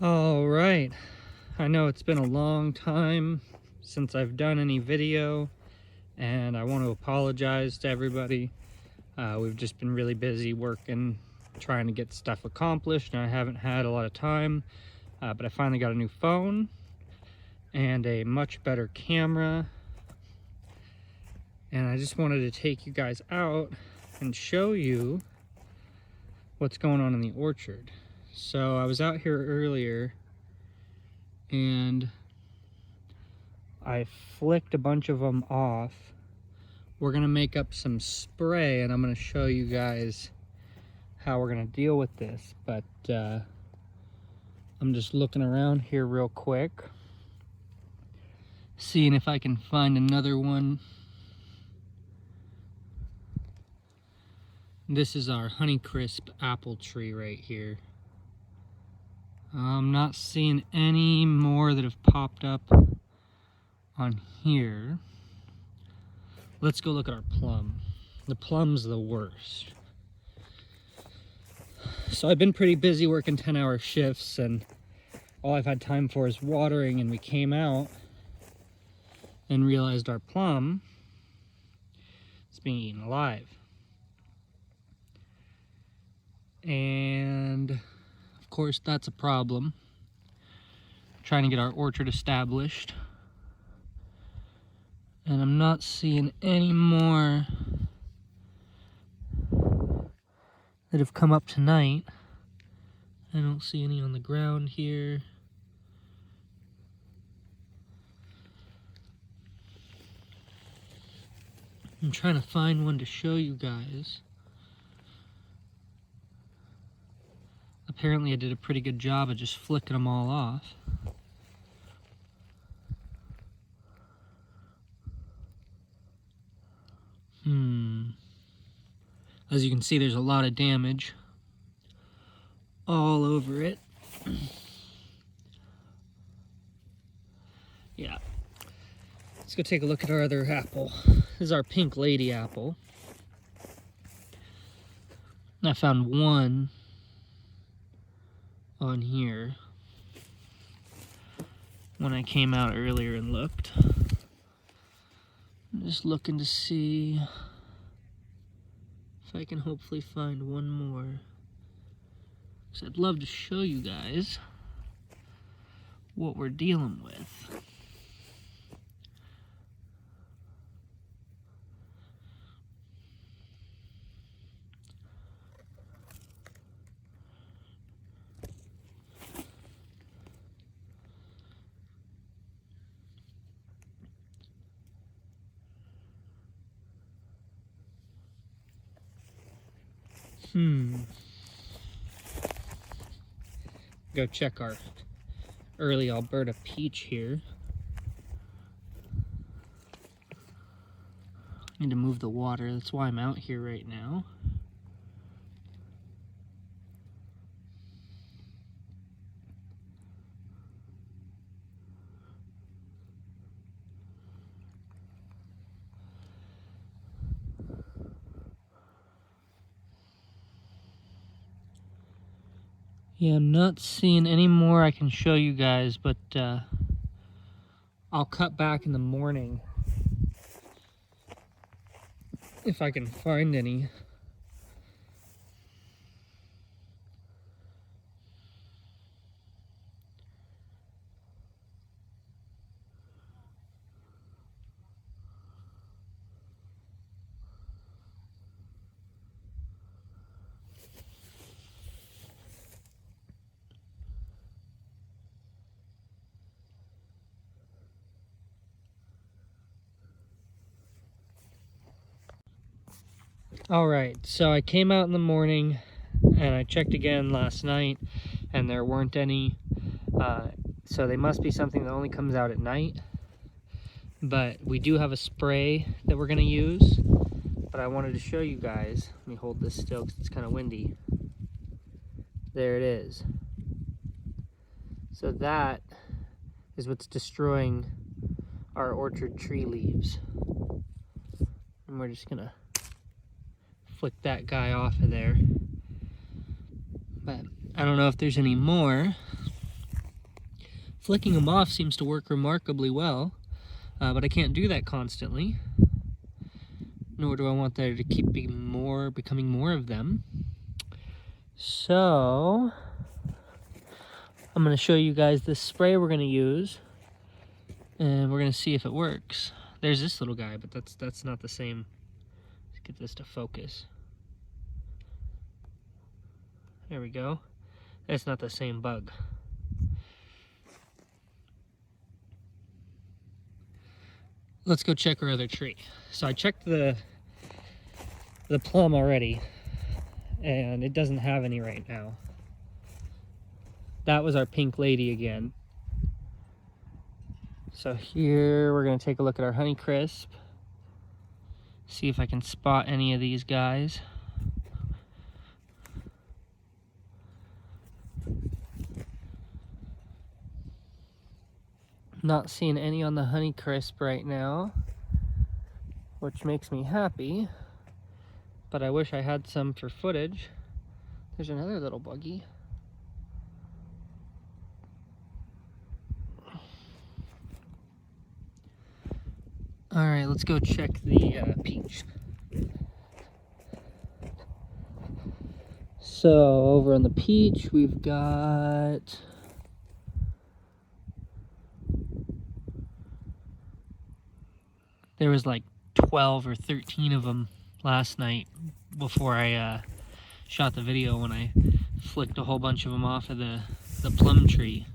All right, I know it's been a long time since I've done any video, and I want to apologize to everybody. We've just been really busy working, trying to get stuff accomplished, and I haven't had a lot of time, but I finally got a new phone and a much better camera, and I just wanted to take you guys out and show you what's going on in the orchard. So I was out here earlier and I flicked a bunch of them off. We're gonna make up some spray and I'm gonna show you guys how we're gonna deal with this, but I'm just looking around here real quick, seeing if I can find another one. This is our Honeycrisp apple tree right here. I'm not seeing any more that have popped up on here. Let's go look at our plum. The plum's the worst. So I've been pretty busy working 10-hour shifts, and all I've had time for is watering, and we came out and realized our plum is being eaten alive. And of course that's a problem. Trying to get our orchard established. And I'm not seeing any more that have come up tonight. I don't see any on the ground here. I'm trying to find one to show you guys. Apparently I did a pretty good job of just flicking them all off. As you can see, there's a lot of damage all over it. Yeah. Let's go take a look at our other apple. This is our pink lady apple. I found one on here when I came out earlier and looked. I'm just looking to see if I can hopefully find one more, because I'd love to show you guys what we're dealing with. Go check our early Alberta peach here. Need to move the water, that's why I'm out here right now. Yeah, I'm not seeing any more I can show you guys, but I'll cut back in the morning if I can find any. All right, so I came out in the morning and I checked again last night and there weren't any. So they must be something that only comes out at night. But we do have a spray that we're gonna use. But I wanted to show you guys. Let me hold this still because it's kind of windy. There it is. So that is what's destroying our orchard tree leaves. And we're just gonna flick that guy off of there. But I don't know if there's any more. Flicking them off seems to work remarkably well, but I can't do that constantly. Nor do I want there to keep becoming more of them. So I'm going to show you guys this spray we're going to use, and we're going to see if it works. There's this little guy, but that's not the same. Let's get this to focus. There we go. That's not the same bug. Let's go check our other tree. So I checked the plum already, and it doesn't have any right now. That was our pink lady again. So here we're going to take a look at our Honeycrisp, see if I can spot any of these guys. Not seeing any on the Honeycrisp right now, which makes me happy, but I wish I had some for footage. There's another little buggy. All right, let's go check the peach. So over on the peach, we've got there was like 12 or 13 of them last night before I shot the video, when I flicked a whole bunch of them off of the plum tree.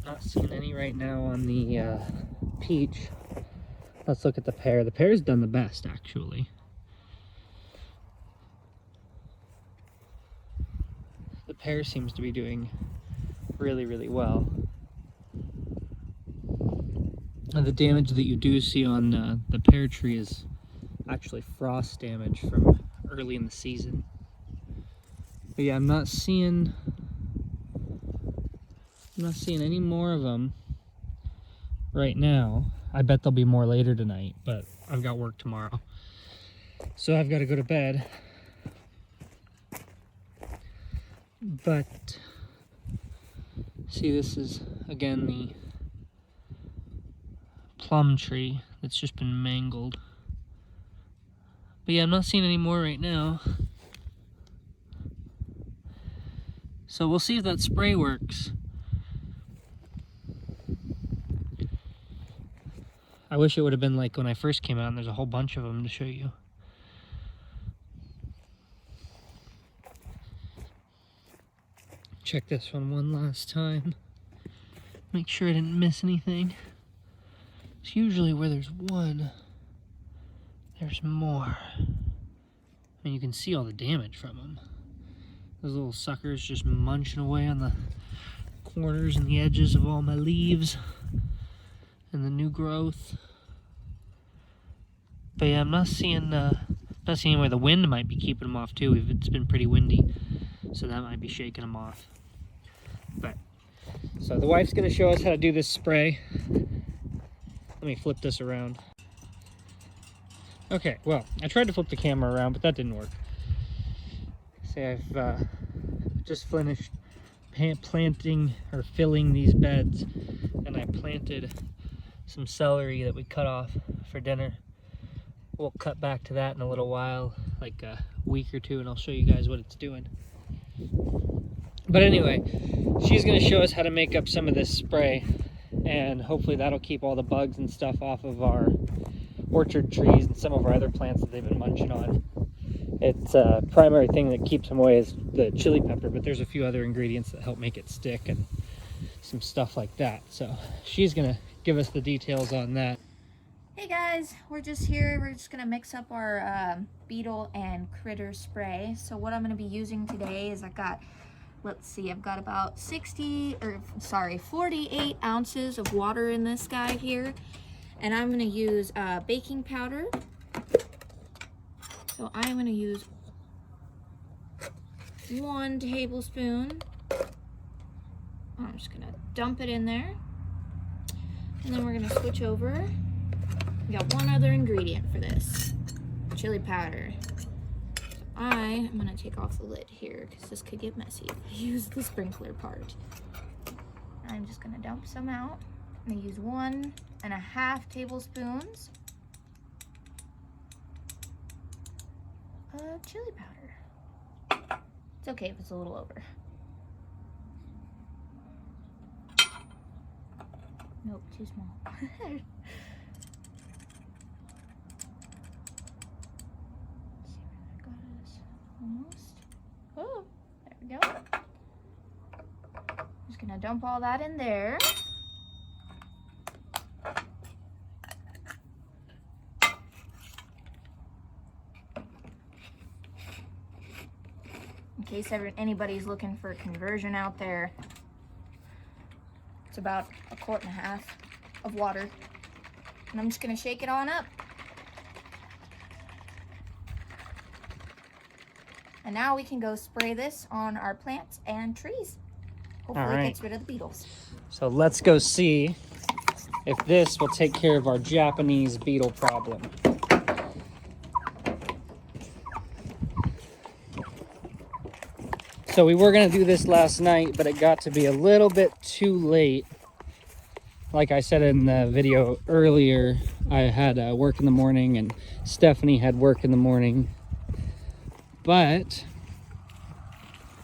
Not seeing any right now on the peach. Let's look at the pear. The pear's done the best, actually. The pear seems to be doing really, really well. And the damage that you do see on the pear tree is actually frost damage from early in the season. But yeah, I'm not seeing any more of them right now. I bet there'll be more later tonight, but I've got work tomorrow, so I've got to go to bed. But see, this is again the plum tree that's just been mangled. But yeah, I'm not seeing any more right now. So we'll see if that spray works. I wish it would have been like when I first came out and there's a whole bunch of them to show you. Check this one last time. Make sure I didn't miss anything. It's usually where there's one, there's more. I mean, you can see all the damage from them. Those little suckers just munching away on the corners and the edges of all my leaves and the new growth. But yeah, I'm not seeing where the wind might be keeping them off too. It's been pretty windy, so that might be shaking them off. But so the wife's gonna show us how to do this spray. Let me flip this around. Okay, well, I tried to flip the camera around, but that didn't work. See, I've just finished planting or filling these beds, and I planted some celery that we cut off for dinner. We'll cut back to that in a little while, like a week or two, and I'll show you guys what it's doing. But anyway, she's going to show us how to make up some of this spray, and hopefully that'll keep all the bugs and stuff off of our orchard trees and some of our other plants that they've been munching on. It's a primary thing that keeps them away is the chili pepper, but there's a few other ingredients that help make it stick and some stuff like that. So she's going to give us the details on that. Hey guys, we're just here. We're just gonna mix up our beetle and critter spray. So what I'm gonna be using today is I've got about 48 ounces of water in this guy here, and I'm gonna use baking powder. So I'm gonna use 1 tablespoon. I'm just gonna dump it in there, and then we're gonna switch over. We got one other ingredient for this, chili powder. So I am gonna take off the lid here because this could get messy if I use the sprinkler part. I'm just gonna dump some out. I'm gonna use 1.5 tablespoons of chili powder. It's okay if it's a little over. Nope, too small. Almost. Oh, there we go. Just gonna dump all that in there. In case anybody's looking for a conversion out there, it's about 1.5 quarts of water. And I'm just gonna shake it on up. And now we can go spray this on our plants and trees. Hopefully it gets rid of the beetles. So let's go see if this will take care of our Japanese beetle problem. So we were gonna do this last night, but it got to be a little bit too late. Like I said in the video earlier, I had work in the morning and Stephanie had work in the morning. But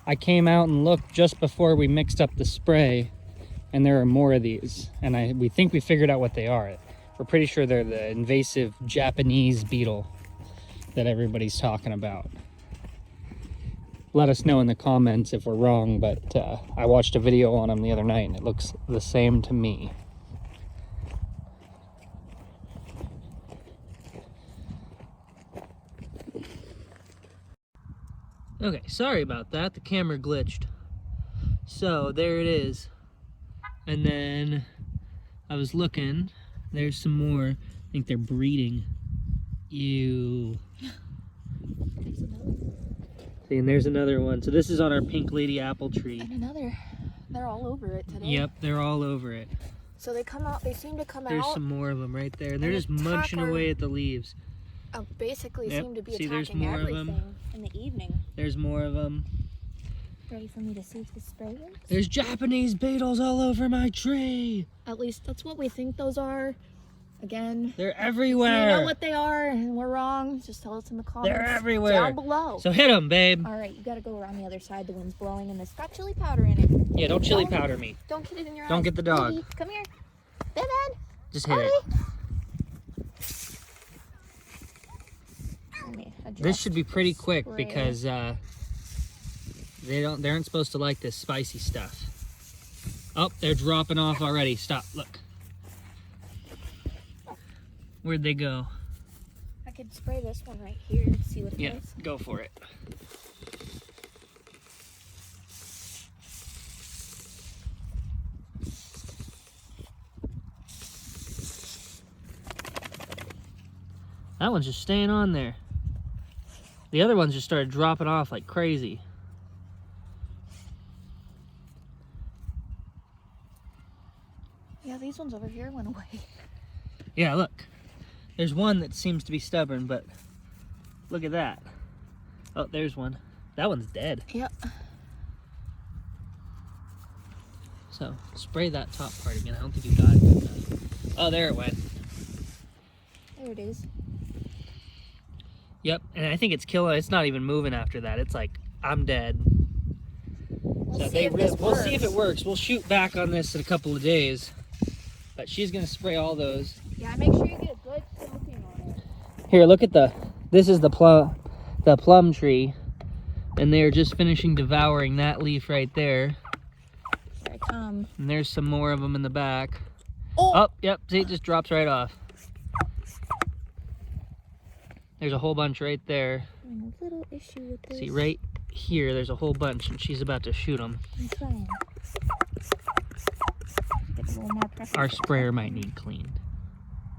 I came out and looked just before we mixed up the spray, and there are more of these. And we think we figured out what they are. We're pretty sure they're the invasive Japanese beetle that everybody's talking about. Let us know in the comments if we're wrong, but I watched a video on them the other night and it looks the same to me. Okay, sorry about that. The camera glitched. So there it is. And then I was looking. There's some more. I think they're breeding. Ew. See, and there's another one. So this is on our pink lady apple tree. And another. They're all over it today. Yep, they're all over it. So they come out. They seem to come out. There's some more of them right there. And they're just munching away at the leaves. Basically seem to be See, attacking there's more everything of them. in the evening. There's more of them. Ready for me to see if the spray works? There's Japanese beetles all over my tree. At least that's what we think those are. Again, they're everywhere. You know what they are and we're wrong, just tell us in the comments. They're everywhere. Down below. So hit them, babe. All right, you gotta go around the other side. The wind's blowing and it's got chili powder in it. Yeah, don't chili powder me. Don't get it in your eyes. Don't get the dog. Baby, come here. Bed. Just hit it. This should be pretty quick because they aren't supposed to like this spicy stuff. Oh, they're dropping off already. Stop, look. Where'd they go? I could spray this one right here and see what it Yeah, is. go for it. That one's just staying on there. The other ones just started dropping off like crazy. Yeah, these ones over here went away. Yeah, look. There's one that seems to be stubborn, but look at that. Oh, there's one. That one's dead. Yep. So, spray that top part again. I don't think you got it. Oh, there it went. There it is. Yep, and I think it's killing. It's not even moving after that. It's like, I'm dead. We'll see if it works. We'll shoot back on this in a couple of days. But she's going to spray all those. Yeah, make sure you get a good soaking on it. Here, look at this is the plum tree. And they're just finishing devouring that leaf right there. Here I come. And there's some more of them in the back. Oh, Yep, see, it just drops right off. There's a whole bunch right there. I'm a little issue with this. See, right here, there's a whole bunch, and she's about to shoot them. I'm trying. Get a little more pressure. Our sprayer might need cleaned.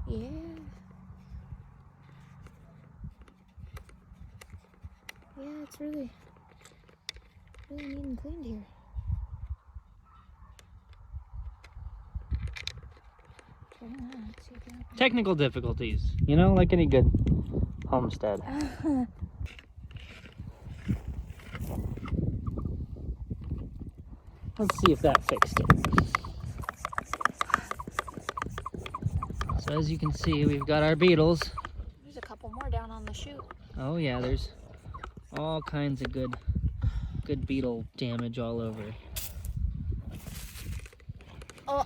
Yeah. Yeah, it's really needing cleaned here. Technical difficulties, you know, like any good homestead. Let's see if that fixed it. So as you can see, we've got our beetles. There's a couple more down on the chute. Oh yeah, there's all kinds of good beetle damage all over. Oh,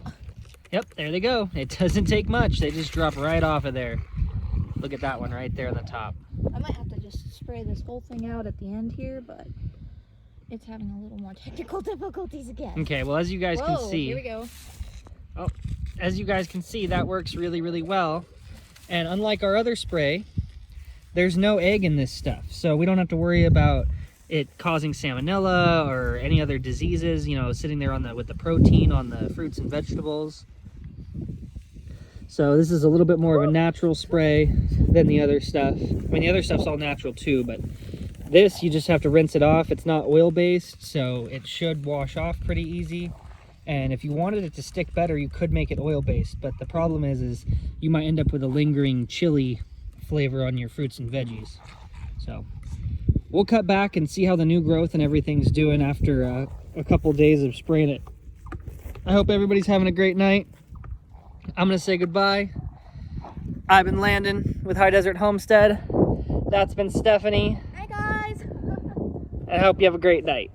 Yep, there they go. It doesn't take much. They just drop right off of there. Look at that one right there on the top. I might have to just spray this whole thing out at the end here, but it's having a little more technical difficulties again. Okay, well, as you guys can see, here we go. oh, as you guys can see, that works really, really well. And unlike our other spray, there's no egg in this stuff, so we don't have to worry about it causing salmonella or any other diseases, you know, sitting there on with the protein on the fruits and vegetables. So this is a little bit more of a natural spray than the other stuff. I mean, the other stuff's all natural too, but this, you just have to rinse it off. It's not oil-based, so it should wash off pretty easy. And if you wanted it to stick better, you could make it oil-based, but the problem is you might end up with a lingering chili flavor on your fruits and veggies. So we'll cut back and see how the new growth and everything's doing after a couple days of spraying it. I hope everybody's having a great night. I'm gonna say goodbye. I've been Landon with High Desert Homestead. That's been Stephanie. Hi guys. I hope you have a great night.